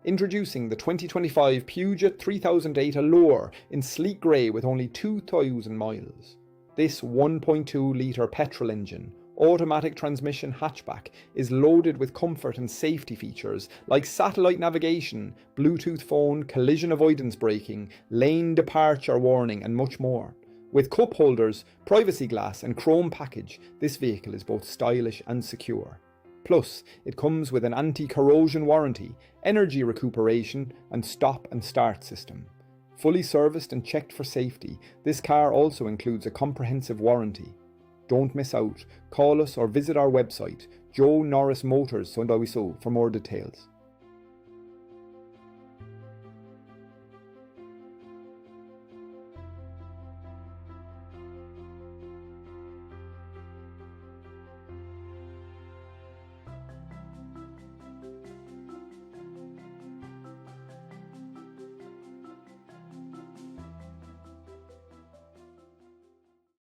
Introducing the 2025 Peugeot 3008 Allure in sleek grey with only 2,000 miles. This 1.2 litre petrol engine, automatic transmission hatchback is loaded with comfort and safety features like satellite navigation, Bluetooth phone, collision avoidance braking, lane departure warning and much more. With cup holders, privacy glass and chrome package, this vehicle is both stylish and secure. Plus, it comes with an anti-corrosion warranty, energy recuperation and stop and start system. Fully serviced and checked for safety, this car also includes a comprehensive warranty. Don't miss out. Call us or visit our website, Joe Norris Motors Sundawiso, for more details.